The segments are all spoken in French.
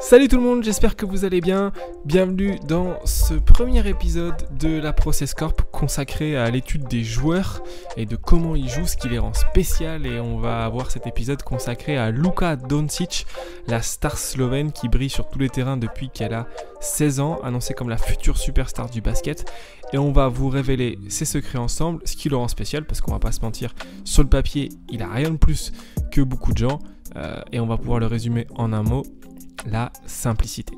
Salut tout le monde, j'espère que vous allez bien. Bienvenue dans ce premier épisode de la Process Corp consacré à l'étude des joueurs et de comment ils jouent, ce qui les rend spécial. Et on va avoir cet épisode consacré à Luka Doncic, la star slovène qui brille sur tous les terrains depuis qu'elle a 16 ans, annoncée comme la future superstar du basket. Et on va vous révéler ses secrets ensemble, ce qui le rend spécial parce qu'on va pas se mentir, sur le papier, il a rien de plus que beaucoup de gens. Et on va pouvoir le résumer en un mot. La simplicité.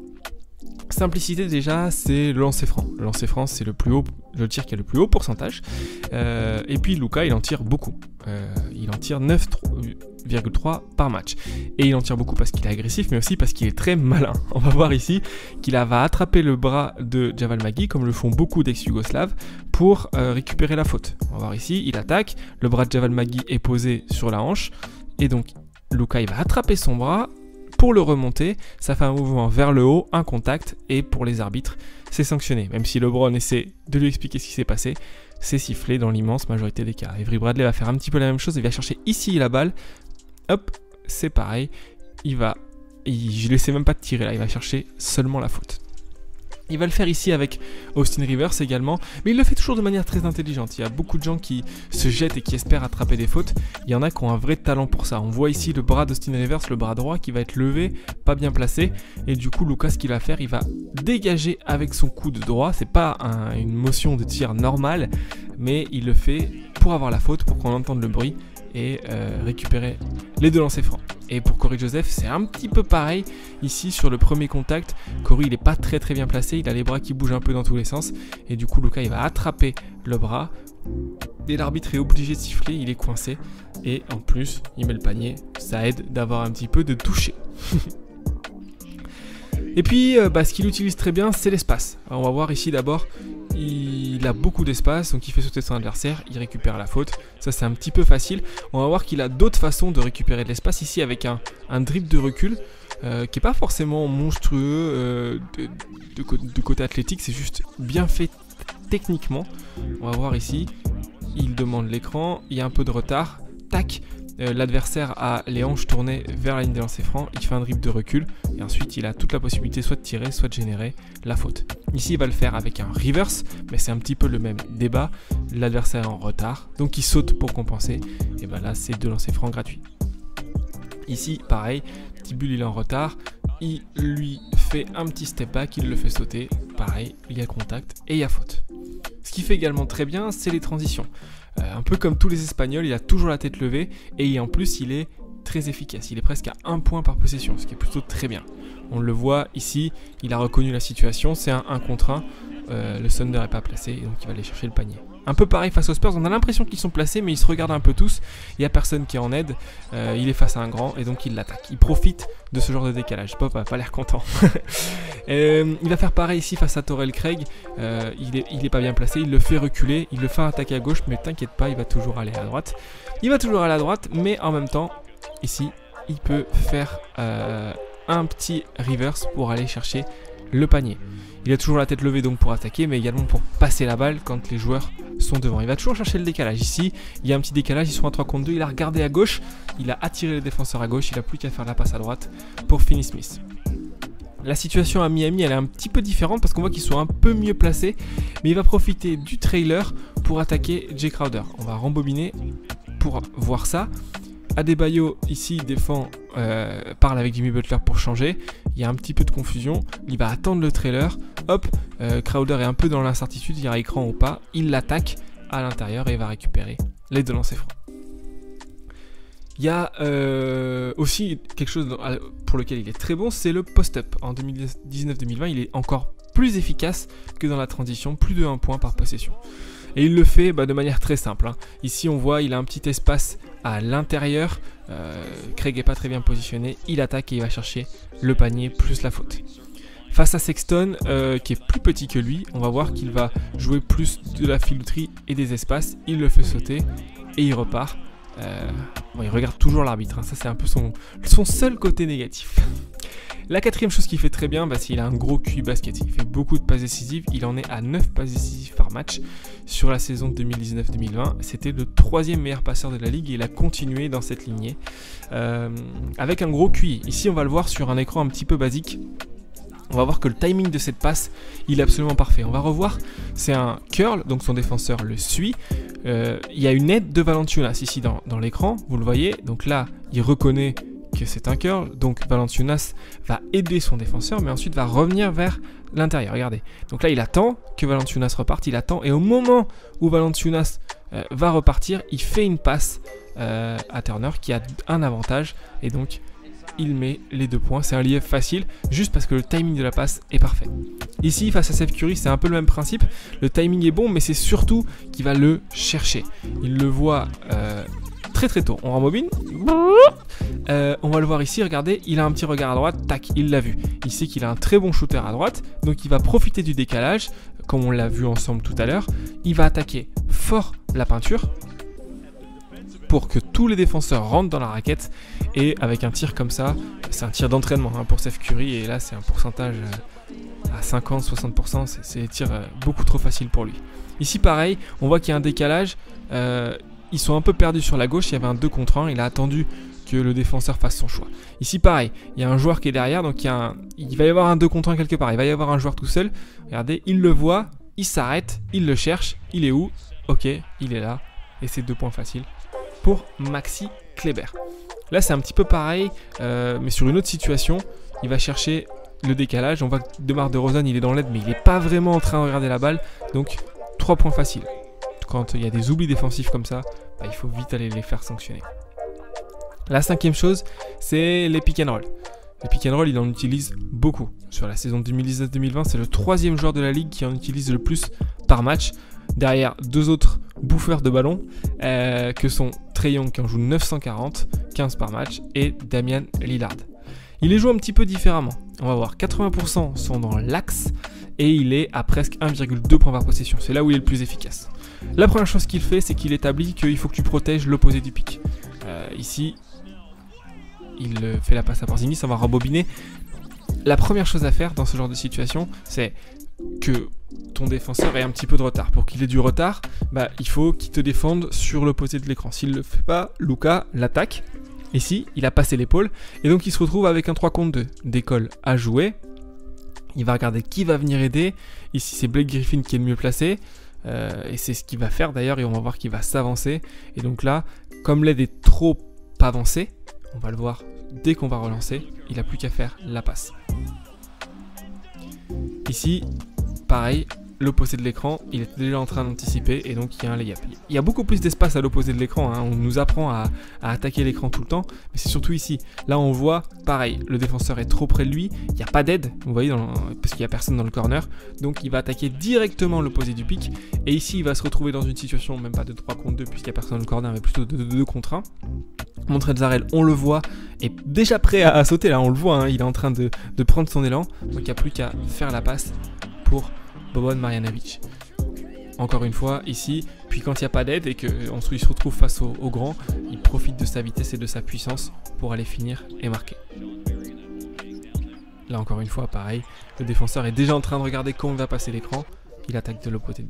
Simplicité déjà, c'est le lancer franc. Le lancer franc, c'est le tir qui a le plus haut pourcentage. Et puis Luka, il en tire beaucoup. Il en tire 9,3 par match. Et il en tire beaucoup parce qu'il est agressif, mais aussi parce qu'il est très malin. On va voir ici qu'il va attraper le bras de Javal Magui, comme le font beaucoup d'ex-Yougoslaves, pour récupérer la faute. On va voir ici, il attaque, le bras de Javal Magui est posé sur la hanche, et donc Luka, il va attraper son bras, pour le remonter, ça fait un mouvement vers le haut, un contact, et pour les arbitres, c'est sanctionné. Même si LeBron essaie de lui expliquer ce qui s'est passé, c'est sifflé dans l'immense majorité des cas. Avery Bradley va faire un petit peu la même chose, il va chercher ici la balle, hop, c'est pareil, je ne laissais même pas de tirer là, il va chercher seulement la faute. Il va le faire ici avec Austin Rivers également, mais il le fait toujours de manière très intelligente. Il y a beaucoup de gens qui se jettent et qui espèrent attraper des fautes. Il y en a qui ont un vrai talent pour ça. On voit ici le bras d'Austin Rivers, le bras droit qui va être levé, pas bien placé. Et du coup, Luka, ce qu'il va faire, il va dégager avec son coude droit. C'est pas une motion de tir normale, mais il le fait pour avoir la faute, pour qu'on entende le bruit et récupérer les deux lancers francs. Et pour Cory Joseph, c'est un petit peu pareil. Ici, sur le premier contact, Cory, il n'est pas très bien placé. Il a les bras qui bougent un peu dans tous les sens. Et du coup, Luka, il va attraper le bras. Et l'arbitre est obligé de siffler. Il est coincé. Et en plus, il met le panier. Ça aide d'avoir un petit peu de toucher. Et puis, ce qu'il utilise très bien, c'est l'espace. Alors, on va voir ici d'abord. Il a beaucoup d'espace, donc il fait sauter son adversaire, il récupère la faute. Ça, c'est un petit peu facile. On va voir qu'il a d'autres façons de récupérer de l'espace. Ici, avec un dribble de recul qui n'est pas forcément monstrueux de côté athlétique. C'est juste bien fait techniquement. On va voir ici. Il demande l'écran. Il y a un peu de retard. Tac. L'adversaire a les hanches tournées vers la ligne des lancers francs, il fait un dribble de recul et ensuite il a toute la possibilité soit de tirer, soit de générer la faute. Ici il va le faire avec un reverse, mais c'est un petit peu le même débat, l'adversaire est en retard, donc il saute pour compenser, et ben là c'est deux lancers francs gratuits. Ici pareil, Tibulle il est en retard, il lui fait un petit step back, il le fait sauter, pareil, il y a contact et il y a faute. Ce qui fait également très bien, c'est les transitions. Un peu comme tous les Espagnols, il a toujours la tête levée et en plus il est très efficace. Il est presque à 1 point par possession, ce qui est plutôt très bien. On le voit ici, il a reconnu la situation, c'est un 1 contre 1. Le Thunder n'est pas placé, donc il va aller chercher le panier. Un peu pareil face aux Spurs, on a l'impression qu'ils sont placés, mais ils se regardent un peu tous. Il n'y a personne qui est en aide, il est face à un grand et donc il l'attaque. Il profite de ce genre de décalage. Pop n'a pas l'air content. Il va faire pareil ici face à Torrey Craig. Il est pas bien placé, il le fait reculer, il le fait attaquer à gauche, mais t'inquiète pas, il va toujours aller à droite. Il va toujours aller à droite, mais en même temps, ici, il peut faire un petit reverse pour aller chercher le panier. Il a toujours la tête levée donc pour attaquer, mais également pour passer la balle quand les joueurs sont devant. Il va toujours chercher le décalage. Ici, il y a un petit décalage, ils sont à 3 contre 2, il a regardé à gauche, il a attiré les défenseurs à gauche, il n'a plus qu'à faire la passe à droite pour Finney Smith. La situation à Miami, elle est un petit peu différente parce qu'on voit qu'ils sont un peu mieux placés, mais il va profiter du trailer pour attaquer Jae Crowder. On va rembobiner pour voir ça. Adebayo ici défend, parle avec Jimmy Butler pour changer. Il y a un petit peu de confusion. Il va attendre le trailer. Hop, Crowder est un peu dans l'incertitude, il y a écran ou pas. Il l'attaque à l'intérieur et va récupérer les deux lancers francs. Il y a aussi quelque chose pour lequel il est très bon, c'est le post-up. En 2019-2020, il est encore plus efficace que dans la transition, plus de 1 point par possession. Et il le fait de manière très simple. Ici, on voit il a un petit espace à l'intérieur. Craig n'est pas très bien positionné. Il attaque et il va chercher le panier plus la faute. Face à Sexton, qui est plus petit que lui, on va voir qu'il va jouer plus de la filouterie et des espaces. Il le fait sauter et il repart. Bon, il regarde toujours l'arbitre, hein. Ça c'est un peu son seul côté négatif. La quatrième chose qu'il fait très bien, c'est qu'il a un gros QI basket. Il fait beaucoup de passes décisives. Il en est à 9 passes décisives par match sur la saison 2019-2020. C'était le 3e meilleur passeur de la ligue et il a continué dans cette lignée avec un gros QI. Ici, on va le voir sur un écran un petit peu basique. On va voir que le timing de cette passe, il est absolument parfait. On va revoir, c'est un curl, donc son défenseur le suit. Il y a une aide de Valanciunas ici dans l'écran, vous le voyez. Donc là, il reconnaît que c'est un curl, donc Valanciunas va aider son défenseur, mais ensuite va revenir vers l'intérieur. Regardez. Donc là, il attend que Valanciunas reparte, il attend, et au moment où Valanciunas va repartir, il fait une passe à Turner qui a un avantage, et donc il met les 2 points. C'est un layup facile, juste parce que le timing de la passe est parfait. Ici, face à Seth Curry, c'est un peu le même principe. Le timing est bon, mais c'est surtout qu'il va le chercher. Il le voit très tôt. On rembobine. On va le voir ici, regardez, il a un petit regard à droite, tac, il l'a vu. Il sait qu'il a un très bon shooter à droite, donc il va profiter du décalage, comme on l'a vu ensemble tout à l'heure. Il va attaquer fort la peinture pour que tous les défenseurs rentrent dans la raquette, et avec un tir comme ça, c'est un tir d'entraînement pour Seth Curry, et là c'est un pourcentage à 50-60%, c'est des tirs beaucoup trop faciles pour lui. Ici pareil, on voit qu'il y a un décalage, ils sont un peu perdus sur la gauche, il y avait un 2 contre 1, il a attendu que le défenseur fasse son choix. Ici pareil, il y a un joueur qui est derrière, donc il va y avoir un 2 contre 1 quelque part, il va y avoir un joueur tout seul, regardez, il le voit, il s'arrête, il le cherche, il est où? Ok, il est là, et c'est 2 points faciles pour Maxi Kleber. Là c'est un petit peu pareil, mais sur une autre situation, il va chercher le décalage, on voit que DeMar DeRozan il est dans l'aide, mais il n'est pas vraiment en train de regarder la balle, donc 3 points faciles. Quand il y a des oublis défensifs comme ça, il faut vite aller les faire sanctionner. La 5e chose, c'est les pick and roll. Les pick and roll, il en utilise beaucoup. Sur la saison 2019-2020, c'est le 3e joueur de la ligue qui en utilise le plus par match. Derrière 2 autres bouffeurs de ballon, que sont Trae Young qui en joue 940, 15 par match, et Damian Lillard. Il les joue un petit peu différemment. On va voir, 80% sont dans l'axe, et il est à presque 1,2 points par possession. C'est là où il est le plus efficace. La première chose qu'il fait, c'est qu'il établit qu'il faut que tu protèges l'opposé du pick. Ici, il fait la passe à Porzingis, on va rembobiner. La première chose à faire dans ce genre de situation, c'est que ton défenseur ait un petit peu de retard. Pour qu'il ait du retard, il faut qu'il te défende sur l'opposé de l'écran. S'il ne le fait pas, Luka l'attaque. Ici, il a passé l'épaule, et donc il se retrouve avec un 3 contre 2. D'école à jouer. Il va regarder qui va venir aider. Ici, c'est Blake Griffin qui est le mieux placé. Et c'est ce qu'il va faire d'ailleurs, et on va voir qu'il va s'avancer. Et donc là, comme l'aide est trop avancée, on va le voir dès qu'on va relancer, il n'a plus qu'à faire la passe. Ici, pareil, l'opposé de l'écran, il est déjà en train d'anticiper, et donc il y a un layup. Il y a beaucoup plus d'espace à l'opposé de l'écran, on nous apprend à attaquer l'écran tout le temps, mais c'est surtout ici. Là on voit, pareil, le défenseur est trop près de lui, il n'y a pas d'aide, vous voyez, parce qu'il n'y a personne dans le corner, donc il va attaquer directement l'opposé du pick, et ici il va se retrouver dans une situation, même pas de 3 contre 2, puisqu'il n'y a personne dans le corner, mais plutôt de 2 contre 1. Montrezl, on le voit, est déjà prêt à sauter, là on le voit, il est en train de prendre son élan, donc il n'y a plus qu'à faire la passe pour Boban Marjanovic. Encore une fois, ici, puis quand il n'y a pas d'aide et qu'il se retrouve face au grand, il profite de sa vitesse et de sa puissance pour aller finir et marquer. Là encore une fois, pareil, le défenseur est déjà en train de regarder comment il va passer l'écran, il attaque de l'opposé.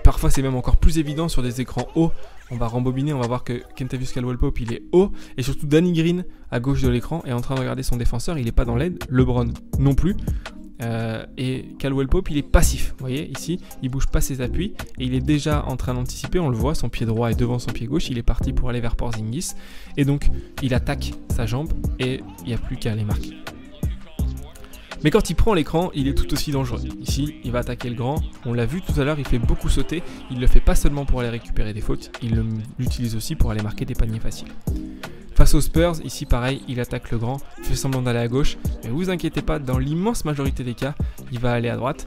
Parfois c'est même encore plus évident sur des écrans hauts. On va rembobiner, on va voir que Kentavious Caldwell-Pope il est haut, et surtout Danny Green à gauche de l'écran est en train de regarder son défenseur, il n'est pas dans l'aide, LeBron non plus. Et Caldwell-Pope il est passif, vous voyez ici, il bouge pas ses appuis et il est déjà en train d'anticiper, on le voit, son pied droit est devant son pied gauche, il est parti pour aller vers Porzingis, et donc il attaque sa jambe et il n'y a plus qu'à aller marquer. Mais quand il prend l'écran, il est tout aussi dangereux. Ici, il va attaquer le grand, on l'a vu tout à l'heure, il fait beaucoup sauter, il ne le fait pas seulement pour aller récupérer des fautes, il l'utilise aussi pour aller marquer des paniers faciles. Face aux Spurs, ici pareil, il attaque le grand, il fait semblant d'aller à gauche, mais vous inquiétez pas, dans l'immense majorité des cas, il va aller à droite.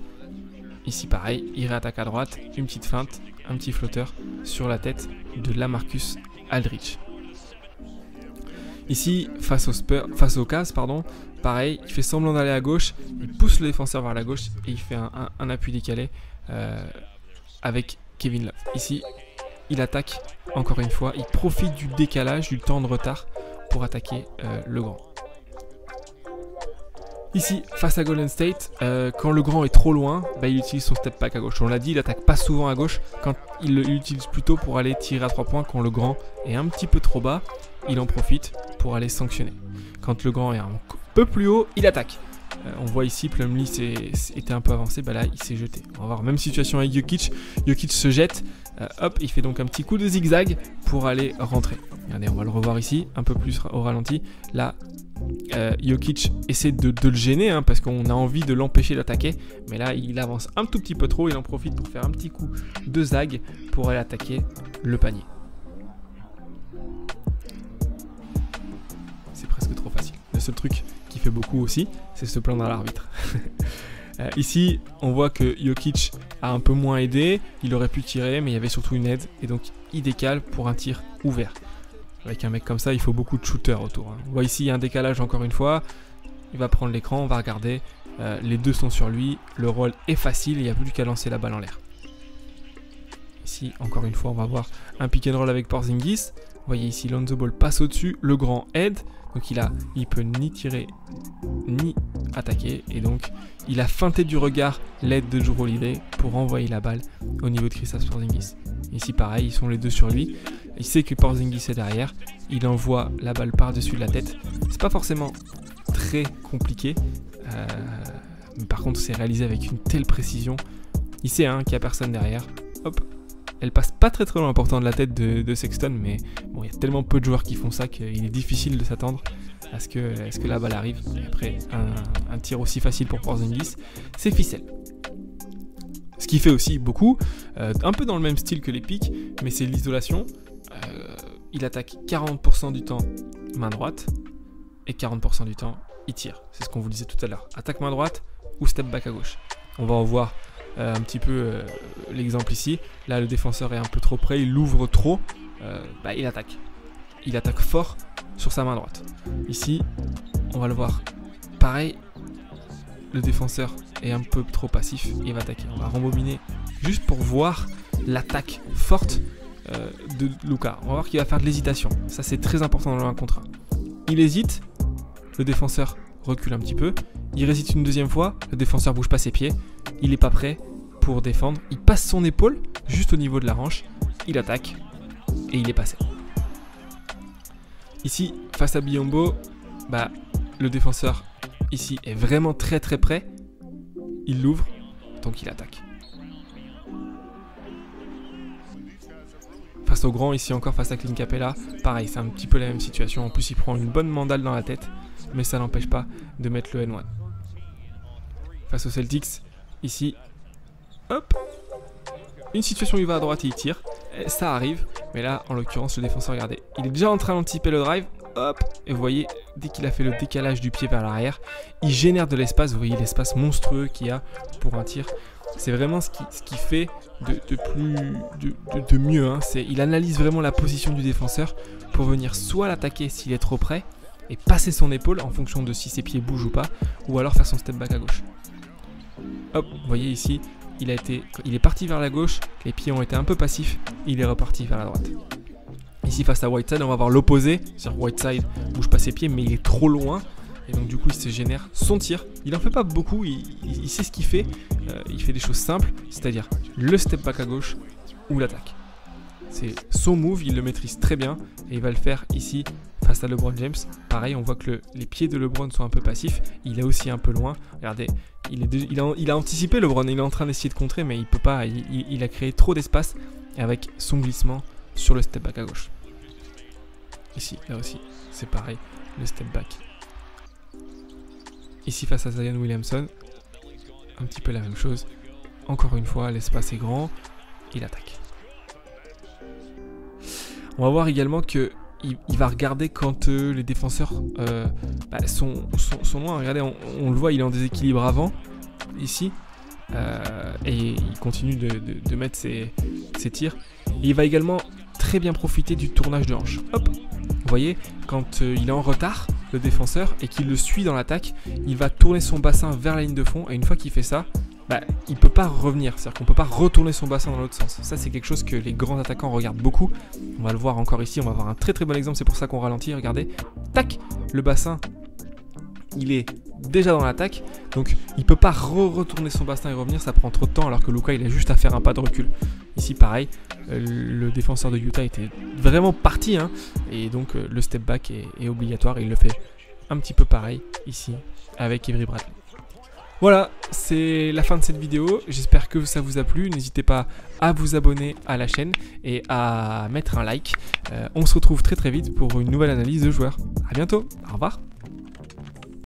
Ici pareil, il réattaque à droite, une petite feinte, un petit flotteur sur la tête de LaMarcus Aldridge. Ici, face aux Cavs, pareil, il fait semblant d'aller à gauche, il pousse le défenseur vers la gauche et il fait un appui décalé avec Kevin Love. Ici, il attaque encore une fois. Il profite du décalage, du temps de retard pour attaquer le grand. Ici, face à Golden State, quand le grand est trop loin, il utilise son step back à gauche. On l'a dit, il attaque pas souvent à gauche, quand il l'utilise plutôt pour aller tirer à 3 points. Quand le grand est un petit peu trop bas, il en profite pour aller sanctionner. Quand le grand est un peu plus haut, il attaque. On voit ici, Plumlee était un peu avancé, là il s'est jeté. On va voir, même situation avec Jokic. Jokic se jette, hop, il fait donc un petit coup de zigzag pour aller rentrer. Regardez, on va le revoir ici, un peu plus au ralenti. Là, Jokic essaie de le gêner parce qu'on a envie de l'empêcher d'attaquer. Mais là, il avance un tout petit peu trop, il en profite pour faire un petit coup de zag pour aller attaquer le panier. C'est presque trop facile. Le seul truc qui fait beaucoup aussi, c'est se plaindre à l'arbitre. Ici, on voit que Jokic a un peu moins aidé. Il aurait pu tirer, mais il y avait surtout une aide. Et donc, il décale pour un tir ouvert. Avec un mec comme ça, il faut beaucoup de shooters autour. On voit ici, il y a un décalage encore une fois. Il va prendre l'écran, on va regarder. Les deux sont sur lui. Le rôle est facile, il n'y a plus qu'à lancer la balle en l'air. Ici, encore une fois, on va voir un pick and roll avec Porzingis. Vous voyez ici, Lonzo Ball passe au-dessus. Le grand aide. Donc il peut ni tirer ni attaquer. Et donc il a feinté du regard l'aide de Jrue Holiday pour envoyer la balle au niveau de Kristaps Porzingis. Ici pareil, ils sont les deux sur lui. Il sait que Porzingis est derrière. Il envoie la balle par-dessus de la tête. C'est pas forcément très compliqué. Mais par contre c'est réalisé avec une telle précision. Il sait qu'il n'y a personne derrière. Hop. Elle passe pas très loin en portant de la tête de Sexton, mais bon, il y a tellement peu de joueurs qui font ça qu'il est difficile de s'attendre à ce que la balle arrive. Et après, un tir aussi facile pour Porzingis, c'est ficelle. Ce qui fait aussi beaucoup, un peu dans le même style que les pics, mais c'est l'isolation. Il attaque 40% du temps main droite et 40% du temps il tire. C'est ce qu'on vous disait tout à l'heure. Attaque main droite ou step back à gauche. On va en voir un petit peu l'exemple ici. Là le défenseur est un peu trop près, il l'ouvre trop, il attaque. Il attaque fort sur sa main droite. Ici on va le voir pareil, le défenseur est un peu trop passif, il va attaquer. On va rembobiner juste pour voir l'attaque forte de Luka. On va voir qu'il va faire de l'hésitation, ça c'est très important dans le 1 contre 1. Il hésite, le défenseur recule un petit peu, il hésite une deuxième fois, le défenseur bouge pas ses pieds, il n'est pas prêt pour défendre, il passe son épaule juste au niveau de la hanche, il attaque et il est passé. Ici, face à Biyombo, le défenseur ici est vraiment très près, il l'ouvre, donc il attaque. Face au grand, ici encore face à Clint Capela, pareil, c'est un petit peu la même situation, en plus il prend une bonne mandale dans la tête, mais ça n'empêche pas de mettre le N1. Face aux Celtics, ici, hop, une situation où il va à droite et il tire, ça arrive, mais là en l'occurrence le défenseur, regardez, il est déjà en train d'anticiper le drive, hop, et vous voyez, dès qu'il a fait le décalage du pied vers l'arrière, il génère de l'espace, vous voyez l'espace monstrueux qu'il y a pour un tir. C'est vraiment ce qui fait de mieux, il analyse vraiment la position du défenseur pour venir soit l'attaquer s'il est trop près, et passer son épaule en fonction de si ses pieds bougent ou pas, ou alors faire son step back à gauche. Hop, vous voyez ici, il est parti vers la gauche, les pieds ont été un peu passifs, il est reparti vers la droite. Ici face à Whiteside, on va voir l'opposé, c'est-à-dire Whiteside bouge pas ses pieds, mais il est trop loin, et donc du coup il se génère son tir. Il en fait pas beaucoup, il sait ce qu'il fait, il fait des choses simples, c'est-à-dire le step back à gauche ou l'attaque. C'est son move, il le maîtrise très bien, et il va le faire ici face à LeBron James. Pareil, on voit que les pieds de LeBron sont un peu passifs, il est aussi un peu loin. Regardez, il a anticipé LeBron, il est en train d'essayer de contrer, mais il peut pas, il a créé trop d'espace avec son glissement sur le step back à gauche. Ici, là aussi, c'est pareil, le step back. Ici face à Zion Williamson, un petit peu la même chose. Encore une fois, l'espace est grand, il attaque. On va voir également que il va regarder quand les défenseurs sont loin. Regardez, on le voit, il est en déséquilibre avant, ici, et il continue de mettre ses tirs. Et il va également très bien profiter du tournage de hanche. Hop, vous voyez, quand il est en retard, le défenseur, et qu'il le suit dans l'attaque, il va tourner son bassin vers la ligne de fond, et une fois qu'il fait ça, il peut pas revenir, c'est-à-dire qu'on peut pas retourner son bassin dans l'autre sens. Ça, c'est quelque chose que les grands attaquants regardent beaucoup. On va le voir encore ici, on va avoir un très très bon exemple, c'est pour ça qu'on ralentit, regardez. Tac, le bassin, il est déjà dans l'attaque, donc il peut pas retourner son bassin et revenir, ça prend trop de temps, alors que Luka, il a juste à faire un pas de recul. Ici, pareil, le défenseur de Utah était vraiment parti, hein, et donc le step back est obligatoire, et il le fait un petit peu pareil ici avec Avery Bradley. Voilà, c'est la fin de cette vidéo, j'espère que ça vous a plu, n'hésitez pas à vous abonner à la chaîne et à mettre un like. On se retrouve très très vite pour une nouvelle analyse de joueurs. A bientôt, au revoir.